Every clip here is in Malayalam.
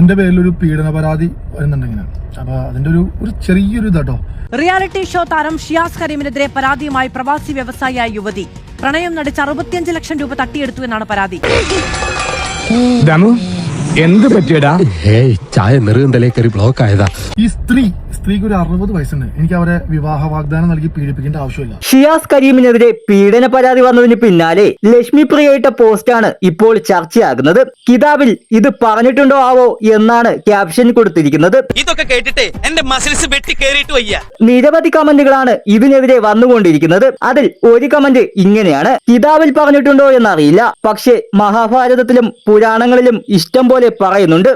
എന്റെ പേരിൽ ഒരു പീഡന പരാതി വരുന്നുണ്ടെങ്കിൽ അപ്പൊ അതിന്റെ ഒരു ചെറിയൊരു ഇതാട്ടോ. റിയാലിറ്റി ഷോ താരം ഷിയാസ് കരീമിനെതിരെ പരാതിയുമായി പ്രവാസി വ്യവസായിയായ യുവതി പ്രണയം നടിച്ച് 65 ലക്ഷം രൂപ തട്ടിയെടുത്തു എന്നാണ് പരാതി. എന്ത് പറ്റിയടാ? ചായ നെറുകന്തലേക്കൊരു ബ്ലോക്ക് ആയതാ. ഈ സ്ത്രീക്ക് ഒരു 60 വയസ്സുണ്ട്. എനിക്ക് അവരെ വിവാഹ വാഗ്ദാനം നൽകി പീഡിപ്പിക്കേണ്ട ആവശ്യമില്ല. ഷിയാസ് കരീമിനെതിരെ പീഡന പരാതി വന്നതിന് പിന്നാലെ ലക്ഷ്മി പ്രിയ ഇട്ട പോസ്റ്റാണ് ഇപ്പോൾ ചർച്ചയാകുന്നത്. കിതാബിൽ ഇത് പറഞ്ഞിട്ടുണ്ടോ ആവോ എന്നാണ് ക്യാപ്ഷൻ കൊടുത്തിരിക്കുന്നത്. ഇതൊക്കെ കേട്ടിട്ട് എന്റെ മസിൽസ് വെട്ടി കേറിയിട്ട് വയ്യ. നിരവധി കമന്റുകളാണ് ഇതിനെതിരെ വന്നുകൊണ്ടിരിക്കുന്നത്. അതിൽ ഒരു കമന്റ് ഇങ്ങനെയാണ്: കിതാബിൽ പറഞ്ഞിട്ടുണ്ടോ എന്നറിയില്ല, പക്ഷേ മഹാഭാരതത്തിലും പുരാണങ്ങളിലും ഇഷ്ടം പോലെ പറയുന്നുണ്ട്.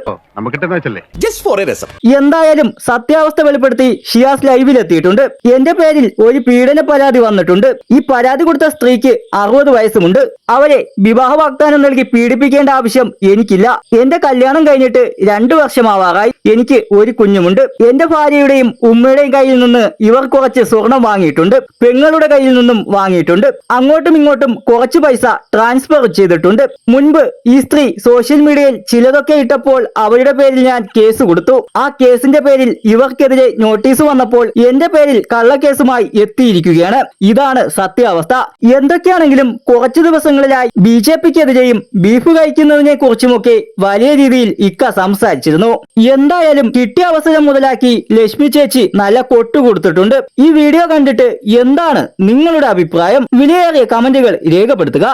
എന്തായാലും സത്യാവസ്ഥ വെളിപ്പെടുത്തി ഷിയാസ് ലൈവിൽ എത്തിയിട്ടുണ്ട്. എന്റെ പേരിൽ ഒരു പീഡന പരാതി വന്നിട്ടുണ്ട്. ഈ പരാതി കൊടുത്ത സ്ത്രീക്ക് 60 വയസ്സുമുണ്ട്. അവരെ വിവാഹ വാഗ്ദാനം നൽകി പീഡിപ്പിക്കേണ്ട ആവശ്യം എനിക്കില്ല. എന്റെ കല്യാണം കഴിഞ്ഞിട്ട് 2 വർഷമാവാറായി. എനിക്ക് ഒരു കുഞ്ഞുമുണ്ട്. എന്റെ ഭാര്യയുടെയും ഉമ്മയുടെയും കയ്യിൽ നിന്ന് ഇവർ കുറച്ച് സ്വർണം വാങ്ങിയിട്ടുണ്ട്. പെങ്ങളുടെ കയ്യിൽ നിന്നും വാങ്ങിയിട്ടുണ്ട്. അങ്ങോട്ടും ഇങ്ങോട്ടും കുറച്ച് പൈസ ട്രാൻസ്ഫർ ചെയ്തിട്ടുണ്ട്. മുൻപ് ഈ സ്ത്രീ സോഷ്യൽ മീഡിയയിൽ ചിലതൊക്കെ ഇട്ടപ്പോൾ അവരുടെ പേരിൽ ഞാൻ കേസ് കൊടുത്തു. ആ കേസിന്റെ പേരിൽ ഇവർക്കെതിരെ നോട്ടീസ് വന്നപ്പോൾ എന്റെ പേരിൽ കള്ളക്കേസുമായി എത്തിയിരിക്കുകയാണ്. ഇതാണ് സത്യാവസ്ഥ. എന്തൊക്കെയാണെങ്കിലും കുറച്ചു ദിവസങ്ങളിലായി BJPക്കെതിരെയും ബീഫ് കഴിക്കുന്നതിനെ കുറിച്ചുമൊക്കെ വലിയ രീതിയിൽ ഇക്ക സംസാരിച്ചിരുന്നു. എന്തായാലും കിട്ടിയ അവസരം മുതലാക്കി ലക്ഷ്മി ചേച്ചി നല്ല കൊട്ടു കൊടുത്തിട്ടുണ്ട്. ഈ വീഡിയോ കണ്ടിട്ട് എന്താണ് നിങ്ങളുടെ അഭിപ്രായം? വിലയേറിയ കമന്റുകൾ രേഖപ്പെടുത്തുക.